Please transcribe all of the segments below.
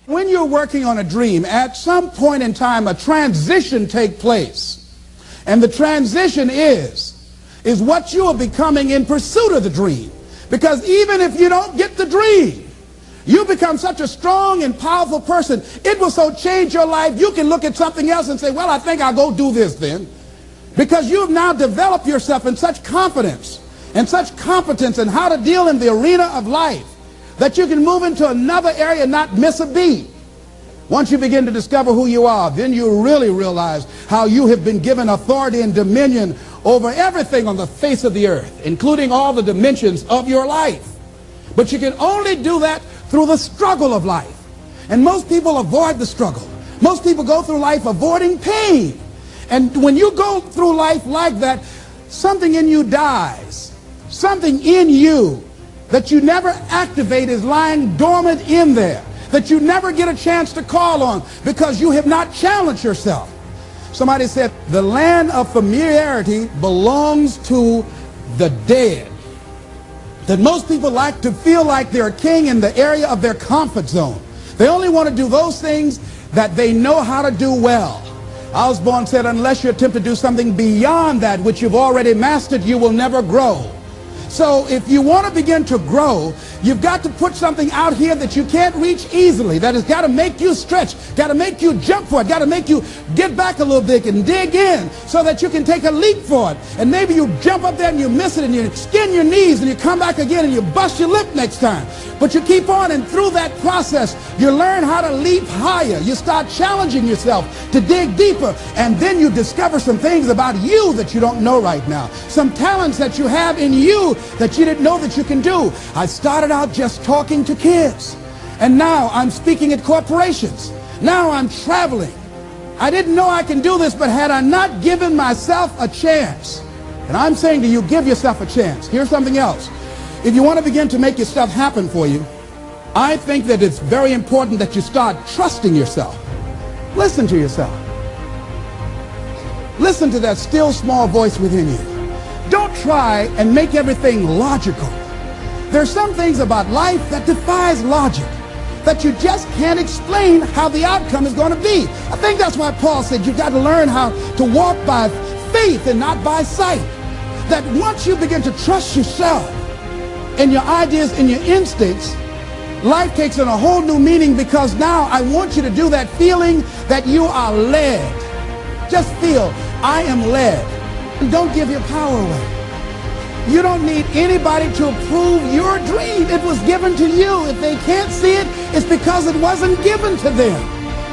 When you're working on a dream, at some point in time, a transition takes place. And the transition is what you are becoming in pursuit of the dream. Because even if you don't get the dream, you become such a strong and powerful person. It will so change your life, you can look at something else and say, well, I think I'll go do this then. Because you've now developed yourself in such confidence and such competence in how to deal in the arena of life that you can move into another area and not miss a beat. Once you begin to discover who you are, then you really realize how you have been given authority and dominion over everything on the face of the earth, including all the dimensions of your life. But you can only do that through the struggle of life. And most people avoid the struggle. Most people go through life avoiding pain. And when you go through life like that, something in you dies. Something in you that you never activate is lying dormant in there, that you never get a chance to call on because you have not challenged yourself. Somebody said the land of familiarity belongs to the dead. That most people like to feel like they're a king in the area of their comfort zone. They only want to do those things that they know how to do well. Osborne said, unless you attempt to do something beyond that which you've already mastered, you will never grow. So if you want to begin to grow, you've got to put something out here that you can't reach easily, that has got to make you stretch, got to make you jump for it, got to make you get back a little bit and dig in so that you can take a leap for it. And maybe you jump up there and you miss it and you skin your knees and you come back again and you bust your lip next time. But you keep on, and through that process, you learn how to leap higher. You start challenging yourself to dig deeper, and then you discover some things about you that you don't know right now. Some talents that you have in you that you didn't know that you can do. I started out just talking to kids, and now I'm speaking at corporations. Now I'm traveling. I didn't know I can do this, but had I not given myself a chance, and I'm saying to you, give yourself a chance. Here's something else. If you want to begin to make your stuff happen for you, I think that it's very important that you start trusting yourself. Listen to yourself. Listen to that still small voice within you. Don't try and make everything logical. There's some things about life that defies logic, that you just can't explain how the outcome is going to be. I think that's why Paul said you've got to learn how to walk by faith and not by sight. That once you begin to trust yourself and your ideas and your instincts, life takes on a whole new meaning, because now I want you to do that feeling that you are led. Just feel, I am led. And don't give your power away. You don't need anybody to approve your dream. It was given to you. If they can't see it, it's because it wasn't given to them.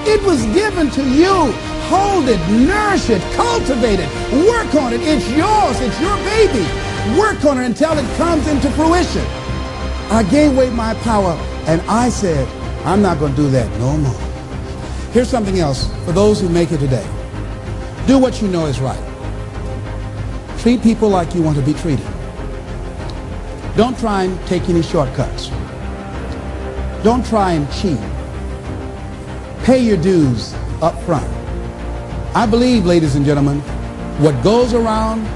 It was given to you. Hold it, nourish it, cultivate it, work on it. It's yours. It's your baby. Work on it until it comes into fruition. I gave away my power, and I said, I'm not going to do that no more. Here's something else for those who make it today. Do what you know is right. Treat people like you want to be treated. Don't try and take any shortcuts. Don't try and cheat. Pay your dues up front. I believe, ladies and gentlemen, what goes around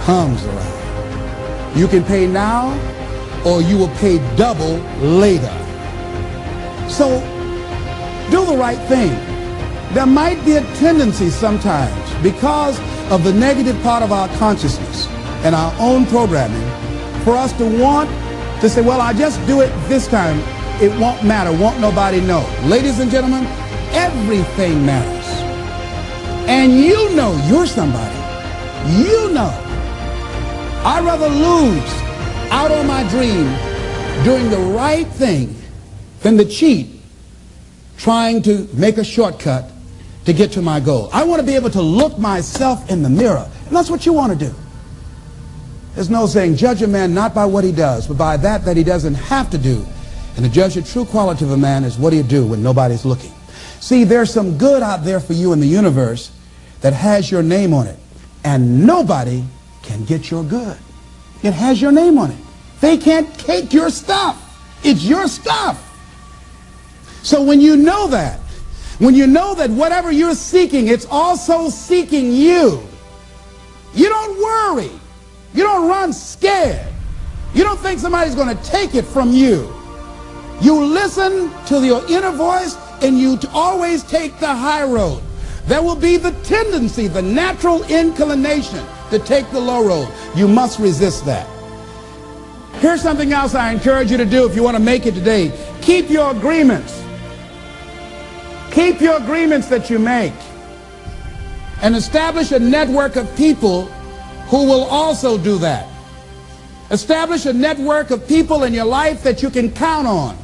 comes around. You can pay now, or you will pay double later. So do the right thing. There might be a tendency sometimes, because of the negative part of our consciousness and our own programming, for us to want to say, well, I just do it this time. It won't matter. Won't nobody know. Ladies and gentlemen, everything matters. And you know you're somebody. You know. I'd rather lose out on my dream doing the right thing than to cheat trying to make a shortcut to get to my goal. I want to be able to look myself in the mirror, and that's what you want to do. There's no saying, judge a man not by what he does, but by that he doesn't have to do. And to judge the true quality of a man is what do you do when nobody's looking. See, there's some good out there for you in the universe that has your name on it, and nobody can get your good. It has your name on it. They can't take your stuff. It's your stuff. So when you know that whatever you're seeking, it's also seeking you, you don't worry. You don't run scared. You don't think somebody's going to take it from you. You listen to your inner voice and you always take the high road. There will be the tendency, the natural inclination to take the low road. You must resist that. Here's something else I encourage you to do if you want to make it today. Keep your agreements. Keep your agreements that you make. And establish a network of people who will also do that. Establish a network of people in your life that you can count on,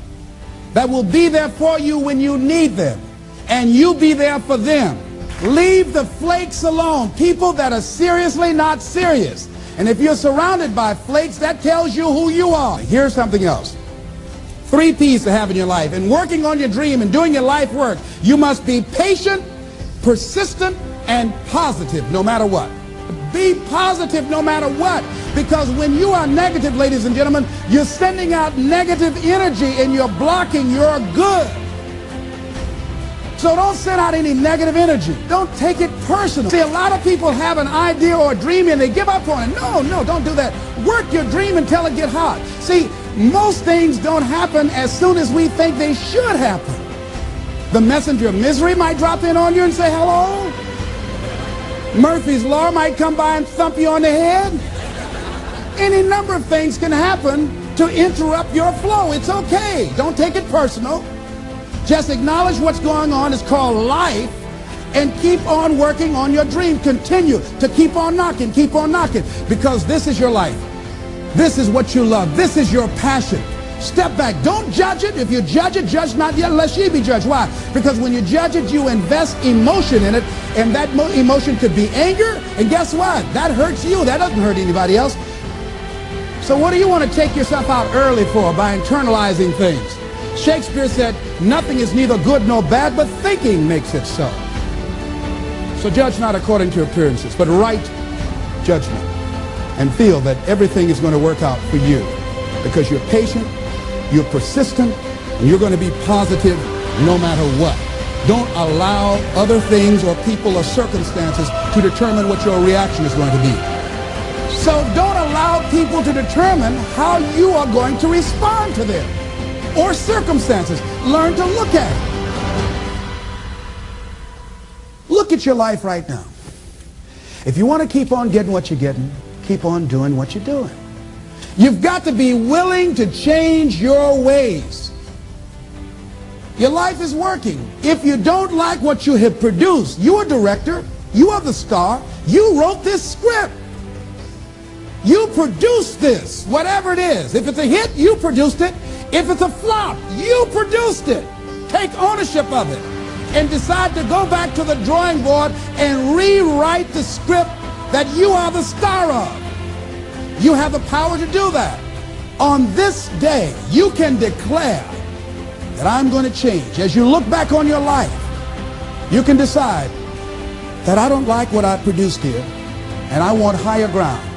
that will be there for you when you need them, and you be there for them. Leave the flakes alone, people that are seriously not serious. And if you're surrounded by flakes, that tells you who you are. Here's something else. 3 P's to have in your life. In working on your dream and doing your life work, you must be patient, persistent, and positive no matter what. Be positive no matter what. Because when you are negative, ladies and gentlemen, you're sending out negative energy and you're blocking your good. So don't send out any negative energy. Don't take it personal. See, a lot of people have an idea or a dream and they give up on it. No, don't do that. Work your dream until it gets hot. See, most things don't happen as soon as we think they should happen. The messenger of misery might drop in on you and say hello. Murphy's Law might come by and thump you on the head. Any number of things can happen to interrupt your flow. It's okay. Don't take it personal. Just acknowledge what's going on. It's called life. And keep on working on your dream. Continue to keep on knocking, because this is your life. This is what you love. This is your passion. Step back. Don't judge it. If you judge it, judge not yet, lest ye be judged. Why? Because when you judge it, you invest emotion in it, and that emotion could be anger, and guess what? That hurts you. That doesn't hurt anybody else. So what do you want to take yourself out early for by internalizing things? Shakespeare said, nothing is neither good nor bad, but thinking makes it so. So judge not according to appearances, but right judgment, and feel that everything is going to work out for you because you're patient, you're persistent, and you're going to be positive no matter what. Don't allow other things or people or circumstances to determine what your reaction is going to be. So don't allow people to determine how you are going to respond to them or circumstances. Learn to look at it. Look at your life right now. If you want to keep on getting what you're getting, keep on doing what you're doing. You've got to be willing to change your ways. Your life is working. If you don't like what you have produced, you're a director, you are the star, you wrote this script. You produced this, whatever it is. If it's a hit, you produced it. If it's a flop, you produced it. Take ownership of it and decide to go back to the drawing board and rewrite the script that you are the star of. You have the power to do that. On this day, you can declare that I'm going to change. As you look back on your life, you can decide that I don't like what I produced here, and I want higher ground.